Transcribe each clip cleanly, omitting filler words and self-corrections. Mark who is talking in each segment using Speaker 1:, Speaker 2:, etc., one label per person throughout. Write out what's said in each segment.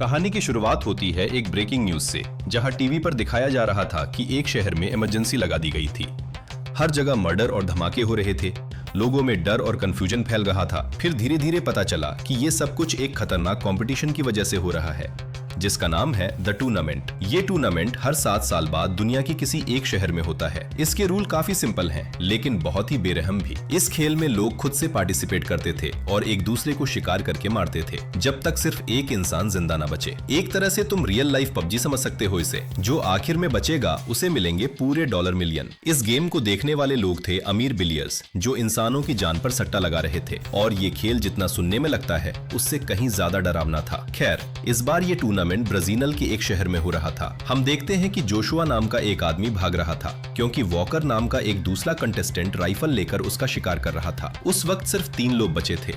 Speaker 1: कहानी की शुरुआत होती है एक ब्रेकिंग न्यूज से, जहां टीवी पर दिखाया जा रहा था कि एक शहर में इमरजेंसी लगा दी गई थी। हर जगह मर्डर और धमाके हो रहे थे। लोगों में डर और कंफ्यूजन फैल रहा था। फिर धीरे धीरे पता चला कि ये सब कुछ एक खतरनाक कंपटीशन की वजह से हो रहा है, जिसका नाम है द टूर्नामेंट। ये टूर्नामेंट हर 7 साल बाद दुनिया के किसी एक शहर में होता है। इसके रूल काफी सिंपल हैं, लेकिन बहुत ही बेरहम भी। इस खेल में लोग खुद से पार्टिसिपेट करते थे और एक दूसरे को शिकार करके मारते थे, जब तक सिर्फ एक इंसान जिंदा न बचे। एक तरह से तुम रियल लाइफ पबजी समझ सकते हो इसे। जो आखिर में बचेगा उसे मिलेंगे पूरे डॉलर मिलियन। इस गेम को देखने वाले लोग थे अमीर बिलियर्स, जो इंसानों की जान पर सट्टा लगा रहे थे। और ये खेल जितना सुनने में लगता है, उससे कहीं ज्यादा डरावना था। खैर, इस बार ये टूर्नामेंट ब्राजील के एक शहर में हो रहा था। हम देखते हैं कि जोशुआ नाम का एक आदमी भाग रहा था, क्योंकि वॉकर नाम का एक दूसरा कंटेस्टेंट राइफल लेकर उसका शिकार कर रहा था। उस वक्त सिर्फ 3 लोग बचे थे,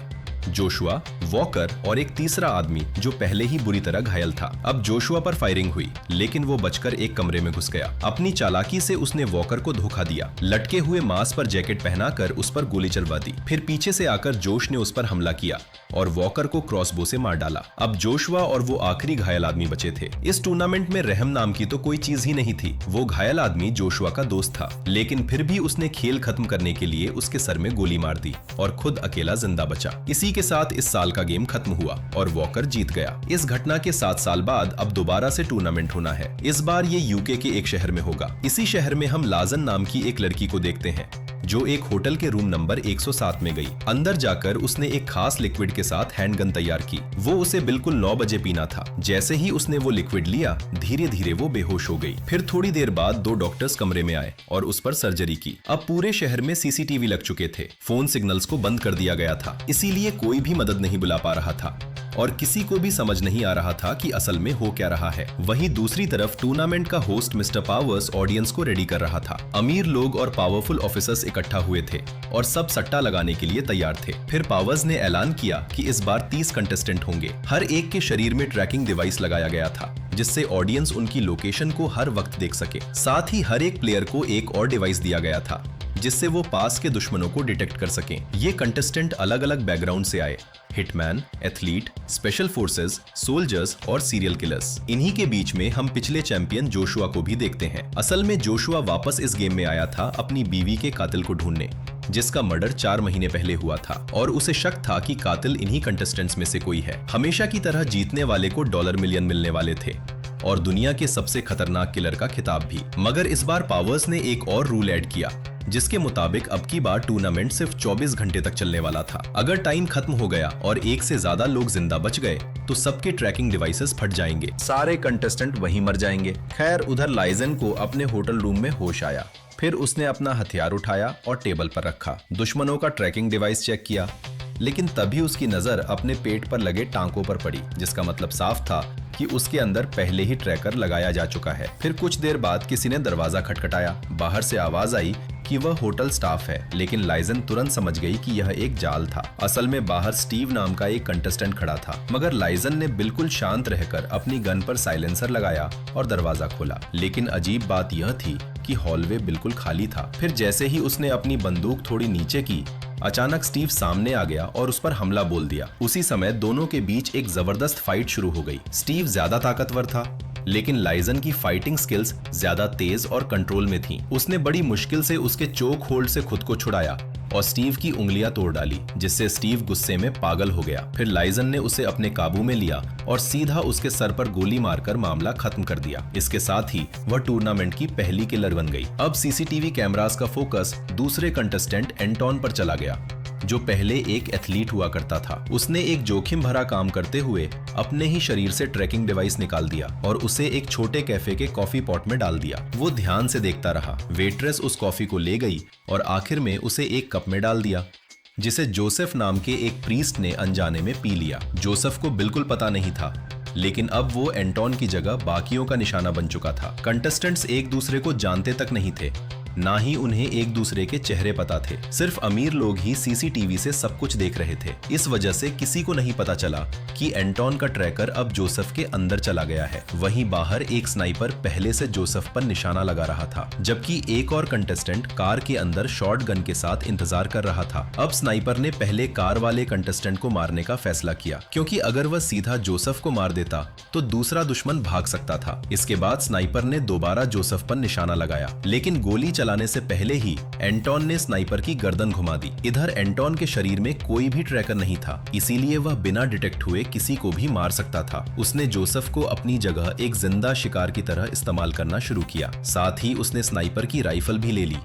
Speaker 1: जोशुआ, वॉकर और एक तीसरा आदमी जो पहले ही बुरी तरह घायल था। अब जोशुआ पर फायरिंग हुई, लेकिन वो बचकर एक कमरे में घुस गया। अपनी चालाकी से उसने वॉकर को धोखा दिया। लटके हुए मांस पर जैकेट पहनाकर उस पर गोली चलवा दी। फिर पीछे से आकर जोश ने उस पर हमला किया और वॉकर को क्रॉसबो से मार डाला। अब जोशुआ और वो आखिरी घायल आदमी बचे थे। इस टूर्नामेंट में रहम नाम की तो कोई चीज ही नहीं थी। वो घायल आदमी जोशुआ का दोस्त था, लेकिन फिर भी उसने खेल खत्म करने के लिए उसके सर में गोली मार दी और खुद अकेला जिंदा बचा। इसी के साथ इस साल का गेम खत्म हुआ और वॉकर जीत गया। इस घटना के 7 साल बाद अब दोबारा से टूर्नामेंट होना है। इस बार ये यूके के एक शहर में होगा। इसी शहर में हम लाजन नाम की एक लड़की को देखते हैं, जो एक होटल के रूम नंबर 107 में गई। अंदर जाकर उसने एक खास लिक्विड के साथ हैंडगन तैयार की। वो उसे बिल्कुल 9 बजे पीना था। जैसे ही उसने वो लिक्विड लिया, धीरे धीरे वो बेहोश हो गई। फिर थोड़ी देर बाद 2 डॉक्टर्स कमरे में आए और उस पर सर्जरी की। अब पूरे शहर में सीसीटीवी लग चुके थे। फोन सिग्नल्स को बंद कर दिया गया था, इसीलिए कोई भी मदद नहीं बुला पा रहा था और किसी को भी समझ नहीं आ रहा था कि असल में हो क्या रहा है। वहीं दूसरी तरफ टूर्नामेंट का होस्ट मिस्टर पावर्स ऑडियंस को रेडी कर रहा था। अमीर लोग और पावरफुल ऑफिसर्स इकट्ठा हुए थे और सब सट्टा लगाने के लिए तैयार थे। फिर पावर्स ने ऐलान किया कि इस बार 30 कंटेस्टेंट होंगे। हर एक के शरीर में ट्रैकिंग डिवाइस लगाया गया था, जिससे ऑडियंस उनकी लोकेशन को हर वक्त देख सके। साथ ही हर एक प्लेयर को एक और डिवाइस दिया गया था, जिससे वो पास के दुश्मनों को डिटेक्ट कर सकें। ये कंटेस्टेंट अलग अलग बैकग्राउंड से आए: hitman, athlete, special forces, soldiers और सीरियल किलर्स। इन्हीं के बीच में हम पिछले चैंपियन जोशुआ को भी देखते हैं। असल में जोशुआ वापस इस गेम में आया था अपनी बीवी के कातिल को ढूंढने, जिसका मर्डर 4 महीने पहले हुआ था, और उसे शक था कि कातिल इन्हीं कंटेस्टेंट्स में से कोई है। हमेशा की तरह जीतने वाले को डॉलर मिलियन मिलने वाले थे और दुनिया के सबसे खतरनाक किलर का खिताब भी। मगर इस बार पावर्स ने एक और रूल ऐड किया, जिसके मुताबिक अब की बार टूर्नामेंट सिर्फ 24 घंटे तक चलने वाला था। अगर टाइम खत्म हो गया और एक से ज्यादा लोग जिंदा बच गए, तो सबके ट्रैकिंग डिवाइसेस फट जाएंगे। सारे कंटेस्टेंट वहीं मर जाएंगे। खैर, उधर लाइजन को अपने होटल रूम में होश आया। फिर उसने अपना हथियार उठाया और टेबल पर रखा। दुश्मनों का ट्रैकिंग डिवाइस चेक किया, लेकिन तभी उसकी नजर अपने पेट पर लगे टांकों पर पड़ी, जिसका मतलब साफ था कि उसके अंदर पहले ही ट्रैकर लगाया जा चुका है। फिर कुछ देर बाद किसी ने दरवाजा खटखटाया। बाहर से आवाज आई कि वह होटल स्टाफ है, लेकिन लाइजन तुरंत समझ गई कि यह एक जाल था। असल में बाहर स्टीव नाम का एक कंटेस्टेंट खड़ा था, मगर लाइजन ने बिल्कुल शांत रहकर अपनी गन पर साइलेंसर लगाया और दरवाजा खोला। लेकिन अजीब बात यह थी कि हॉलवे बिल्कुल खाली था। फिर जैसे ही उसने अपनी बंदूक थोड़ी नीचे की, अचानक स्टीव सामने आ गया और उस पर हमला बोल दिया। उसी समय दोनों के बीच एक जबरदस्त फाइट शुरू हो गई। स्टीव ज्यादा ताकतवर था, लेकिन लाइजन की फाइटिंग स्किल्स ज्यादा तेज और कंट्रोल में थीं। उसने बड़ी मुश्किल से उसके चोक होल्ड से खुद को छुड़ाया और स्टीव की उंगलियां तोड़ डाली, जिससे स्टीव गुस्से में पागल हो गया। फिर लाइजन ने उसे अपने काबू में लिया और सीधा उसके सर पर गोली मारकर मामला खत्म कर दिया। इसके साथ ही वह टूर्नामेंट की पहली किलर बन गई। अब सीसीटीवी कैमरास का फोकस दूसरे कंटेस्टेंट एंटोन पर चला गया, जो पहले एक एथलीट हुआ करता था। उसने एक जोखिम भरा काम करते हुए अपने ही शरीर से ट्रैकिंग डिवाइस निकाल दिया और उसे एक छोटे कैफे के कॉफी पॉट में डाल दिया। वो ध्यान से देखता रहा। वेट्रेस उस कॉफी को ले गई और आखिर में उसे एक कप में डाल दिया, जिसे जोसेफ नाम के एक प्रीस्ट ने अनजाने में पी लिया। जोसेफ को बिल्कुल पता नहीं था, लेकिन अब वो एंटोन की जगह बाकियों का निशाना बन चुका था। कंटेस्टेंट्स एक दूसरे को जानते तक नहीं थे, ना ही उन्हें एक दूसरे के चेहरे पता थे। सिर्फ अमीर लोग ही सीसीटीवी से सब कुछ देख रहे थे। इस वजह से किसी को नहीं पता चला कि एंटोन का ट्रैकर अब जोसेफ के अंदर चला गया है। वहीं बाहर एक स्नाइपर पहले से जोसेफ पर निशाना लगा रहा था, जबकि एक और कंटेस्टेंट कार के अंदर शॉट गन के साथ इंतजार कर रहा था। अब स्नाइपर ने पहले कार वाले कंटेस्टेंट को मारने का फैसला किया, क्योंकि अगर वह सीधा जोसेफ को मार देता तो दूसरा दुश्मन भाग सकता था। इसके बाद स्नाइपर ने दोबारा जोसेफ पर निशाना लगाया, लेकिन गोली चलाने से पहले ही एंटोन ने स्नाइपर की गर्दन घुमा दी। इधर एंटोन के शरीर में कोई भी ट्रैकर नहीं था, इसीलिए वह बिना डिटेक्ट हुए किसी को भी मार सकता था। उसने जोसेफ को अपनी जगह एक जिंदा शिकार की तरह इस्तेमाल करना शुरू किया। साथ ही उसने स्नाइपर की राइफल भी ले ली,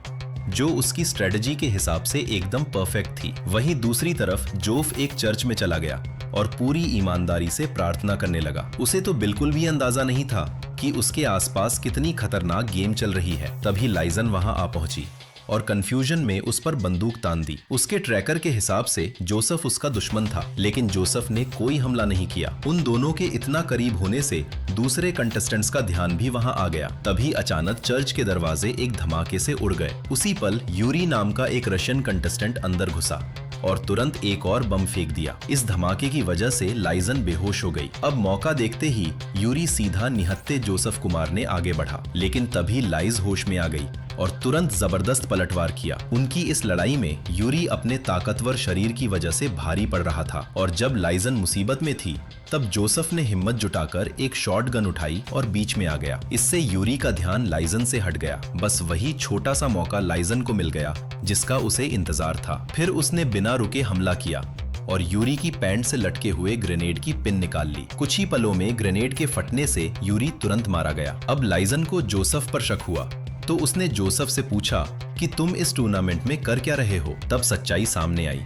Speaker 1: जो उसकी स्ट्रेटजी के हिसाब से एकदम परफेक्ट थी। वहीं दूसरी तरफ जोफ एक चर्च में चला गया और पूरी ईमानदारी से प्रार्थना करने लगा। उसे तो बिल्कुल भी अंदाजा नहीं था कि उसके आसपास कितनी खतरनाक गेम चल रही है। तभी लाइजन वहां आ पहुंची और कंफ्यूजन में उस पर बंदूक तान दी। उसके ट्रैकर के हिसाब से जोसेफ उसका दुश्मन था, लेकिन जोसेफ ने कोई हमला नहीं किया। उन दोनों के इतना करीब होने से दूसरे कंटेस्टेंट्स का ध्यान भी वहां आ गया। तभी अचानक चर्च के दरवाजे एक धमाके से उड़ गए। उसी पल यूरी नाम का एक रशियन कंटेस्टेंट अंदर घुसा और तुरंत एक और बम फेंक दिया। इस धमाके की वजह से लाइजन बेहोश हो गई। अब मौका देखते ही यूरी सीधा निहत्थे जोसेफ को मारने आगे बढ़ा, लेकिन तभी लाइज होश में आ गई और तुरंत जबरदस्त पलटवार किया। उनकी इस लड़ाई में यूरी अपने ताकतवर शरीर की वजह से भारी पड़ रहा था, और जब लाइजन मुसीबत में थी तब जोसेफ ने हिम्मत जुटाकर एक शॉट गन उठाई और बीच में आ गया। इससे यूरी का ध्यान लाइजन से हट गया। बस वही छोटा सा मौका लाइजन को मिल गया जिसका उसे इंतजार था। फिर उसने बिना रुके हमला किया और यूरी की पैंट से लटके हुए ग्रेनेड की पिन निकाल ली। कुछ ही पलों में ग्रेनेड के फटने से यूरी तुरंत मारा गया। अब लाइजन को जोसेफ पर शक हुआ, तो उसने जोसेफ से पूछा कि तुम इस टूर्नामेंट में कर क्या रहे हो। तब सच्चाई सामने आई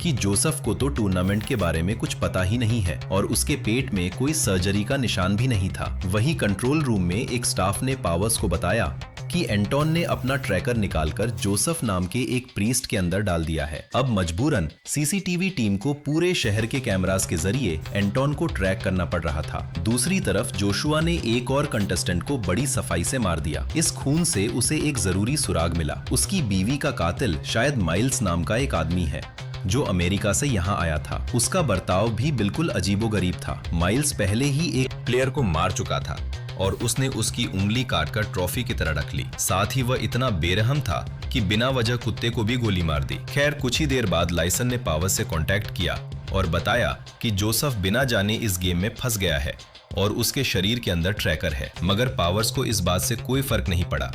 Speaker 1: कि जोसेफ को तो टूर्नामेंट के बारे में कुछ पता ही नहीं है और उसके पेट में कोई सर्जरी का निशान भी नहीं था। वहीं कंट्रोल रूम में एक स्टाफ ने पावर्स को बताया कि एंटोन ने अपना ट्रैकर निकालकर जोसेफ नाम के एक प्रीस्ट के अंदर डाल दिया है। अब मजबूरन सीसीटीवी टीम को पूरे शहर के कैमरास के जरिए एंटोन को ट्रैक करना पड़ रहा था। दूसरी तरफ जोशुआ ने एक और कंटेस्टेंट को बड़ी सफाई से मार दिया। इस खून से उसे एक जरूरी सुराग मिला। उसकी बीवी का कातिल शायद माइल्स नाम का एक आदमी है, जो अमेरिका से यहाँ आया था। उसका बर्ताव भी बिल्कुल अजीबोगरीब था। माइल्स पहले ही एक प्लेयर को मार चुका था और उसने उसकी उंगली काटकर ट्रॉफी की तरह रख ली। साथ ही वह इतना बेरहम था कि बिना वजह कुत्ते को भी गोली मार दी। खैर, कुछ ही देर बाद लाइसन ने पावर्स से कांटेक्ट किया और बताया कि जोसेफ बिना जाने इस गेम में फंस गया है और उसके शरीर के अंदर ट्रैकर है। मगर पावर्स को इस बात से कोई फर्क नहीं पड़ा।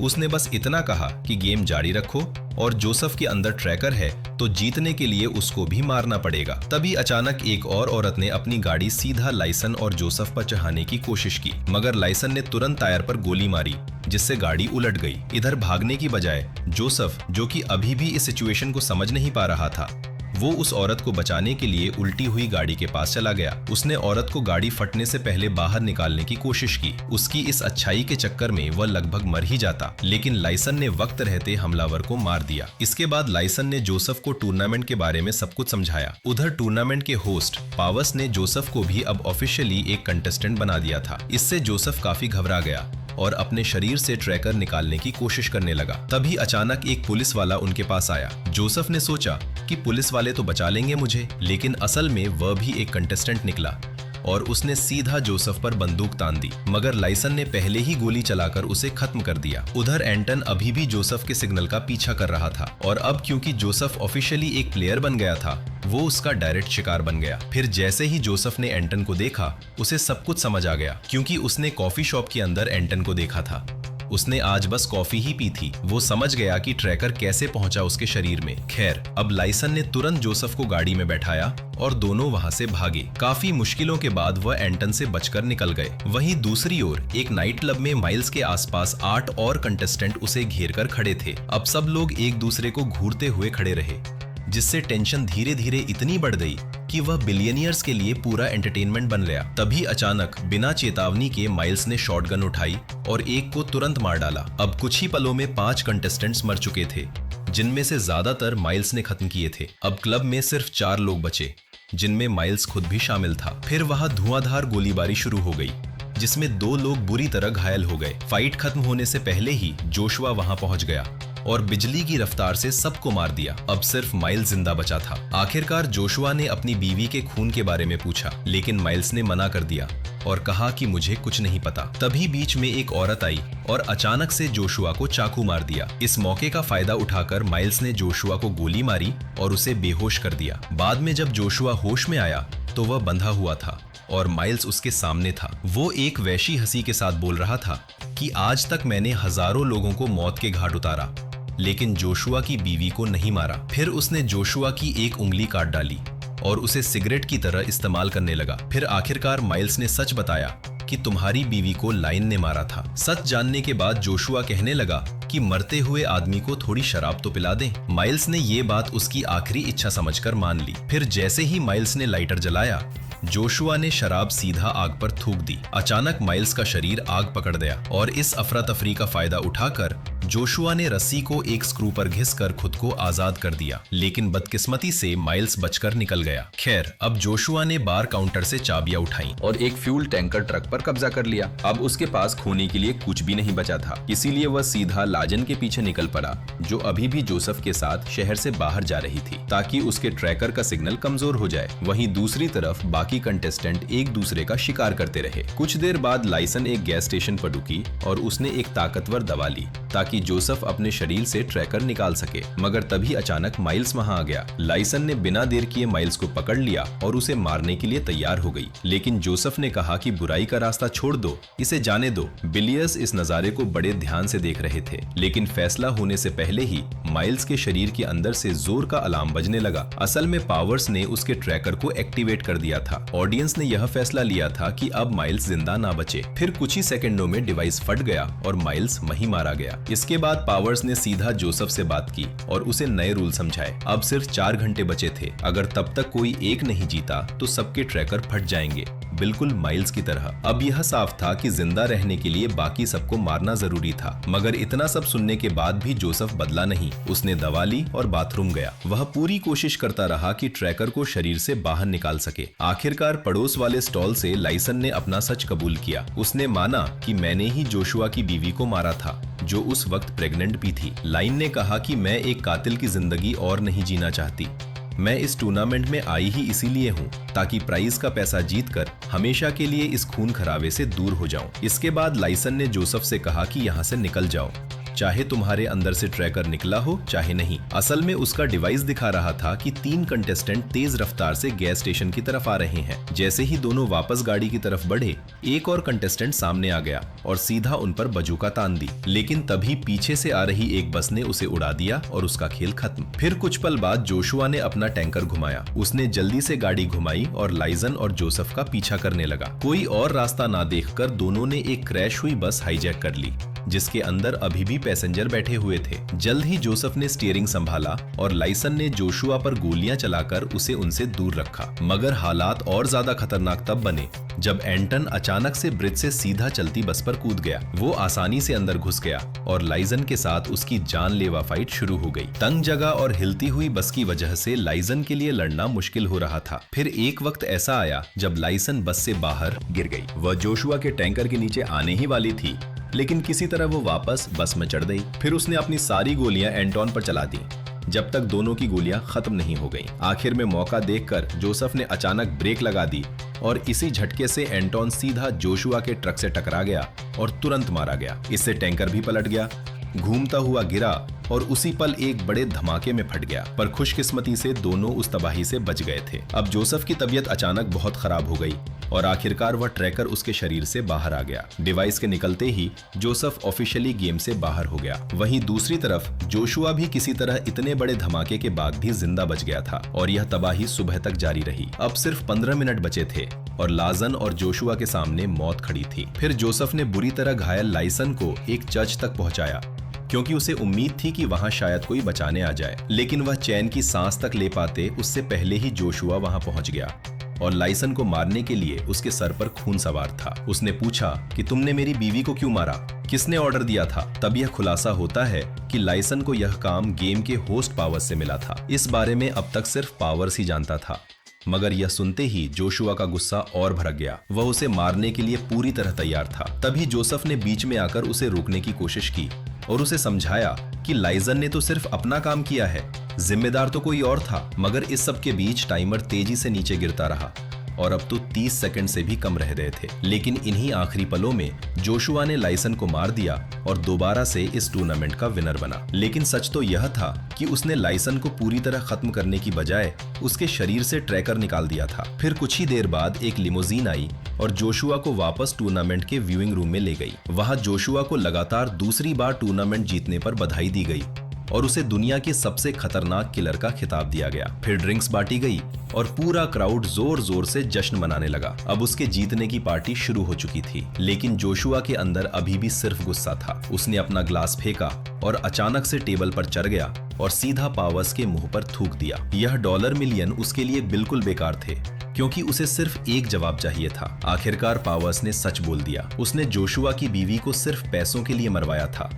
Speaker 1: उसने बस इतना कहा कि गेम जारी रखो और जोसेफ के अंदर ट्रैकर है तो जीतने के लिए उसको भी मारना पड़ेगा। तभी अचानक एक और औरत ने अपनी गाड़ी सीधा लाइसन और जोसेफ पर चढ़ाने की कोशिश की, मगर लाइसन ने तुरंत टायर पर गोली मारी जिससे गाड़ी उलट गई। इधर भागने की बजाय जोसेफ, जो कि अभी भी इस सिचुएशन को समझ नहीं पा रहा था, वो उस औरत को बचाने के लिए उल्टी हुई गाड़ी के पास चला गया। उसने औरत को गाड़ी फटने से पहले बाहर निकालने की कोशिश की। उसकी इस अच्छाई के चक्कर में वह लगभग मर ही जाता, लेकिन लाइसन ने वक्त रहते हमलावर को मार दिया। इसके बाद लाइसन ने जोसेफ को टूर्नामेंट के बारे में सब कुछ समझाया। उधर टूर्नामेंट के होस्ट पावर्स ने जोसेफ को भी अब ऑफिशियली एक कंटेस्टेंट बना दिया था। इससे जोसेफ काफी घबरा गया और अपने शरीर से ट्रैकर निकालने की कोशिश करने लगा। तभी अचानक एक पुलिस वाला उनके पास आया। जोसेफ ने सोचा कि पुलिस वाले तो बचा लेंगे मुझे, लेकिन असल में वह भी एक कंटेस्टेंट निकला और उसने सीधा जोसेफ पर बंदूक तान दी, मगर लाइसन ने पहले ही गोली चलाकर उसे खत्म कर दिया। उधर एंटन अभी भी जोसेफ के सिग्नल का पीछा कर रहा था और अब क्योंकि जोसेफ ऑफिशियली एक प्लेयर बन गया था, वो उसका डायरेक्ट शिकार बन गया। फिर जैसे ही जोसेफ ने एंटन को देखा, उसे सब कुछ समझ आ गया, क्योंकि उसने कॉफी शॉप के अंदर एंटन को देखा था। उसने आज बस कॉफी ही पी थी। वो समझ गया कि ट्रैकर कैसे पहुंचा उसके शरीर में। खैर, अब लाइसन ने तुरंत जोसेफ को गाड़ी में बैठाया और दोनों वहां से भागे। काफी मुश्किलों के बाद वह एंटन से बचकर निकल गए। वहीं दूसरी ओर एक नाइट क्लब में माइल्स के आसपास 8 और कंटेस्टेंट उसे घेर कर खड़े थे। अब सब लोग एक दूसरे को घूरते हुए खड़े रहे, जिससे टेंशन धीरे धीरे इतनी बढ़ गई कि वह बिलियनियर्स के लिए पूरा एंटरटेनमेंट बन गया। तभी अचानक बिना चेतावनी के माइल्स ने शॉटगन उठाई और एक को तुरंत मार डाला। अब कुछ ही पलों में 5 कंटेस्टेंट्स मर चुके थे, जिनमें से ज्यादातर माइल्स ने खत्म किए थे। अब क्लब में सिर्फ 4 लोग बचे, जिनमें माइल्स खुद भी शामिल था। फिर वहां धुआंधार गोलीबारी शुरू हो गई जिसमें 2 लोग बुरी तरह घायल हो गए। फाइट खत्म होने से पहले ही जोशुआ वहां पहुंच गया और बिजली की रफ्तार से सबको मार दिया। अब सिर्फ माइल्स जिंदा बचा था। आखिरकार जोशुआ ने अपनी बीवी के खून के बारे में पूछा, लेकिन माइल्स ने मना कर दिया और कहा कि मुझे कुछ नहीं पता। तभी बीच में एक औरत आई और अचानक से जोशुआ को चाकू मार दिया। इस मौके का फायदा उठाकर माइल्स ने जोशुआ को गोली मारी और उसे बेहोश कर दिया। बाद में जब जोशुआ होश में आया तो वह बंधा हुआ था और माइल्स उसके सामने था। वो एक वैशी हंसी के साथ बोल रहा था कि आज तक मैंने हजारों लोगों को मौत के घाट उतारा, लेकिन जोशुआ की बीवी को नहीं मारा। फिर उसने जोशुआ की एक उंगली काट डाली और उसे सिगरेट की तरह इस्तेमाल करने लगा। फिर आखिरकार माइल्स ने सच बताया कि तुम्हारी बीवी को लाइन ने मारा था। सच जानने के बाद जोशुआ कहने लगा कि मरते हुए आदमी को थोड़ी शराब तो पिला दें। माइल्स ने ये बात उसकी आखिरी इच्छा समझकर मान ली। फिर जैसे ही माइल्स ने लाइटर जलाया, जोशुआ ने शराब सीधा आग पर थूक दी। अचानक माइल्स का शरीर आग पकड़ गया और इस अफरा तफरी का फायदा उठाकर जोशुआ ने रस्सी को एक स्क्रू पर घिसकर खुद को आजाद कर दिया, लेकिन बदकिस्मती से माइल्स बचकर निकल गया। खैर, अब जोशुआ ने बार काउंटर से चाबियां उठाई
Speaker 2: और एक फ्यूल टैंकर ट्रक पर कब्जा कर लिया। अब उसके पास खोने के लिए कुछ भी नहीं बचा था, इसीलिए वह सीधा लाजन के पीछे निकल पड़ा, जो अभी भी जोसेफ के साथ शहर से बाहर जा रही थी, ताकि उसके ट्रैकर का सिग्नल कमजोर हो जाए। वहीं दूसरी तरफ बाकी कंटेस्टेंट एक दूसरे का शिकार करते रहे। कुछ देर बाद लाइसन एक गैस स्टेशन पर रुकी और उसने एक ताकतवर दवा ली ताकि जोसेफ अपने शरीर से ट्रैकर निकाल सके। मगर तभी अचानक माइल्स वहां आ गया। लाइसन ने बिना देर किए माइल्स को पकड़ लिया और उसे मारने के लिए तैयार हो गई, लेकिन जोसेफ ने कहा कि बुराई का रास्ता छोड़ दो, इसे जाने दो। बिलियस इस नजारे को बड़े ध्यान से देख रहे थे, लेकिन फैसला होने से पहले ही माइल्स के शरीर के अंदर से जोर का अलार्म बजने लगा। असल में पावर्स ने उसके ट्रैकर को एक्टिवेट कर दिया था। ऑडियंस ने यह फैसला लिया था कि अब माइल्स जिंदा ना बचे। फिर कुछ ही सेकंडों में डिवाइस फट गया और माइल्स वहीं मारा गया। इसके बाद पावर्स ने सीधा जोसेफ से बात की और उसे नए रूल समझाए। अब सिर्फ 4 घंटे बचे थे। अगर तब तक कोई एक नहीं जीता तो सबके ट्रैकर फट जाएंगे, बिल्कुल माइल्स की तरह। अब यह साफ था कि जिंदा रहने के लिए बाकी सबको मारना जरूरी था। मगर इतना सब सुनने के बाद भी जोसेफ बदला नहीं। उसने दवा ली और बाथरूम गया। वह पूरी कोशिश करता रहा कि ट्रैकर को शरीर से बाहर निकाल सके। आखिरकार पड़ोस वाले स्टॉल से लाइसन ने अपना सच कबूल किया। उसने माना कि मैंने ही जोशुआ की बीवी को मारा था, जो उस वक्त प्रेग्नेंट भी थी। लाइन ने कहा कि मैं एक कातिल की जिंदगी और नहीं जीना चाहती। मैं इस टूर्नामेंट में आई ही इसीलिए हूँ ताकि प्राइज का पैसा जीतकर हमेशा के लिए इस खून खराबे से दूर हो जाऊं। इसके बाद लाइसन ने जोसेफ से कहा कि यहाँ से निकल जाओ, चाहे तुम्हारे अंदर से ट्रैकर निकला हो चाहे नहीं। असल में उसका डिवाइस दिखा रहा था कि 3 कंटेस्टेंट तेज रफ्तार से गैस स्टेशन की तरफ आ रहे हैं। जैसे ही दोनों वापस गाड़ी की तरफ बढ़े, एक और कंटेस्टेंट सामने आ गया और सीधा उन पर बजूका तान दी, लेकिन तभी पीछे से आ रही एक बस ने उसे उड़ा दिया और उसका खेल खत्म। फिर कुछ पल बाद जोशुआ ने अपना टैंकर घुमाया। उसने जल्दी से गाड़ी घुमाई और लाइजन और जोसेफ का पीछा करने लगा। कोई और रास्ता ना देखकर दोनों ने एक क्रैश हुई बस हाईजैक कर ली, जिसके अंदर अभी भी पैसेंजर बैठे हुए थे। जल्द ही जोसेफ ने स्टीयरिंग संभाला और लाइसन ने जोशुआ पर गोलियां चलाकर उसे उनसे दूर रखा। मगर हालात और ज्यादा खतरनाक तब बने जब एंटन अचानक से ब्रिज से सीधा चलती बस पर कूद गया। वो आसानी से अंदर घुस गया और लाइजन के साथ उसकी जानलेवा फाइट शुरू हो गई। तंग जगह और हिलती हुई बस की वजह से लाइजन के लिए लड़ना मुश्किल हो रहा था। फिर एक वक्त ऐसा आया जब लाइसन बस से बाहर गिर गई। वह जोशुआ के टैंकर के नीचे आने ही वाली थी, लेकिन किसी तरह वो वापस बस में चढ़ गई। फिर उसने अपनी सारी गोलियां एंटोन पर चला दी जब तक दोनों की गोलियां खत्म नहीं हो गईं। आखिर में मौका देखकर जोसेफ ने अचानक ब्रेक लगा दी और इसी झटके से एंटोन सीधा जोशुआ के ट्रक से टकरा गया और तुरंत मारा गया। इससे टैंकर भी पलट गया, घूमता हुआ गिरा और उसी पल एक बड़े धमाके में फट गया। पर खुशकिस्मती से दोनों उस तबाही से बच गए थे। अब जोसेफ की तबीयत अचानक बहुत खराब हो गई और आखिरकार वह ट्रैकर उसके शरीर से बाहर आ गया। डिवाइस के निकलते ही जोसेफ ऑफिशियली गेम से बाहर हो गया। वहीं दूसरी तरफ जोशुआ भी किसी तरह इतने बड़े धमाके के बाद भी जिंदा बच गया था और यह तबाही सुबह तक जारी रही। अब सिर्फ 15 मिनट बचे थे और लाजन और जोशुआ के सामने मौत खड़ी थी। फिर जोसेफ ने बुरी तरह घायल लाइसन को एक चर्च तक पहुंचाया, क्योंकि उसे उम्मीद थी कि वहां शायद कोई बचाने आ जाए। लेकिन वह चैन की सांस तक ले पाते उससे पहले ही जोशुआ वहां पहुंच गया और लाइसन को मारने के लिए उसके सर पर खून सवार था। उसने पूछा कि तुमने मेरी बीवी को क्यों मारा, किसने ऑर्डर दिया था। तब यह खुलासा होता है कि लाइसन को यह काम गेम के होस्ट पावर्स से मिला था। इस बारे में अब तक सिर्फ पावर्स ही जानता था। मगर यह सुनते ही जोशुआ का गुस्सा और भड़क गया। वह उसे मारने के लिए पूरी तरह तैयार था। तभी जोसेफ ने बीच में आकर उसे रोकने की कोशिश की और उसे समझाया कि लाइजन ने तो सिर्फ अपना काम किया है, जिम्मेदार तो कोई और था। मगर इस सब के बीच टाइमर तेजी से नीचे गिरता रहा और अब तो 30 सेकंड से भी कम रह गए थे। लेकिन इन्हीं आखिरी पलों में जोशुआ ने लाइसन को मार दिया और दोबारा से इस टूर्नामेंट का विनर बना। लेकिन सच तो यह था कि उसने लाइसन को पूरी तरह खत्म करने की बजाय उसके शरीर से ट्रैकर निकाल दिया था। फिर कुछ ही देर बाद एक लिमोजीन आई और जोशुआ को वापस टूर्नामेंट के व्यूइंग रूम में ले गई। वहां जोशुआ को लगातार दूसरी बार टूर्नामेंट जीतने पर बधाई दी गई और उसे दुनिया के सबसे खतरनाक किलर का खिताब दिया गया। फिर ड्रिंक्स बांटी गई और पूरा क्राउड जोर जोर से जश्न मनाने लगा। अब उसके जीतने की पार्टी शुरू हो चुकी थी, लेकिन जोशुआ के अंदर अभी भी सिर्फ गुस्सा था। उसने अपना ग्लास फेंका और अचानक से टेबल पर चढ़ गया और सीधा पावर्स के मुंह पर थूक दिया। यह $1 मिलियन उसके लिए बिल्कुल बेकार थे, क्योंकि उसे सिर्फ एक जवाब चाहिए था। आखिरकार पावर्स ने सच बोल दिया। उसने जोशुआ की बीवी को सिर्फ पैसों के लिए मरवाया था,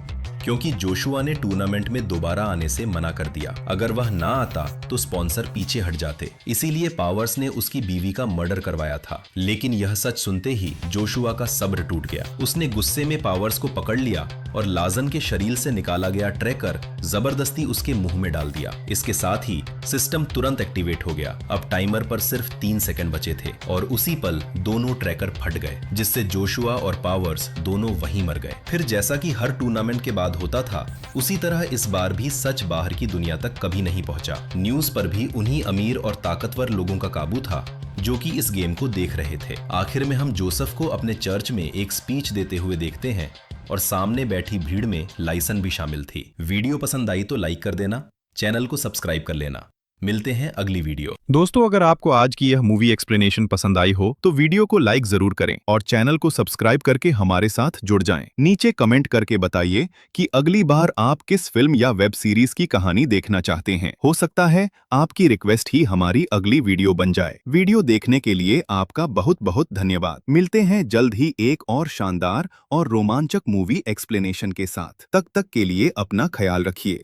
Speaker 2: क्योंकि जोशुआ ने टूर्नामेंट में दोबारा आने से मना कर दिया। अगर वह ना आता तो स्पॉन्सर पीछे हट जाते, इसीलिए पावर्स ने उसकी बीवी का मर्डर करवाया था। लेकिन यह सच सुनते ही जोशुआ का सब्र टूट गया। उसने गुस्से में पावर्स को पकड़ लिया और लाजन के शरीर से निकाला गया ट्रैकर जबरदस्ती उसके मुंह में डाल दिया। इसके साथ ही सिस्टम तुरंत एक्टिवेट हो गया। अब टाइमर पर सिर्फ 3 सेकंड बचे थे और उसी पल दोनों ट्रैकर फट गए, जिससे जोशुआ और पावर्स दोनों वहीं मर गए। फिर जैसा कि हर टूर्नामेंट के बाद होता था, उसी तरह इस बार भी सच बाहर की दुनिया तक कभी नहीं पहुंचा। न्यूज पर भी उन्हीं अमीर और ताकतवर लोगों का काबू था जो कि इस गेम को देख रहे थे। आखिर में हम जोसेफ को अपने चर्च में एक स्पीच देते हुए देखते हैं और सामने बैठी भीड़ में लाइसन भी शामिल थी। वीडियो पसंद आई तो लाइक कर देना, चैनल को सब्सक्राइब कर लेना। मिलते हैं अगली वीडियो।
Speaker 3: दोस्तों, अगर आपको आज की यह मूवी एक्सप्लेनेशन पसंद आई हो तो वीडियो को लाइक जरूर करें और चैनल को सब्सक्राइब करके हमारे साथ जुड़ जाएं। नीचे कमेंट करके बताइए कि अगली बार आप किस फिल्म या वेब सीरीज की कहानी देखना चाहते हैं। हो सकता है आपकी रिक्वेस्ट ही हमारी अगली वीडियो बन जाए। वीडियो देखने के लिए आपका बहुत बहुत धन्यवाद। मिलते हैं जल्द ही एक और शानदार और रोमांचक मूवी एक्सप्लेनेशन के साथ। तब तक के लिए अपना ख्याल रखिए।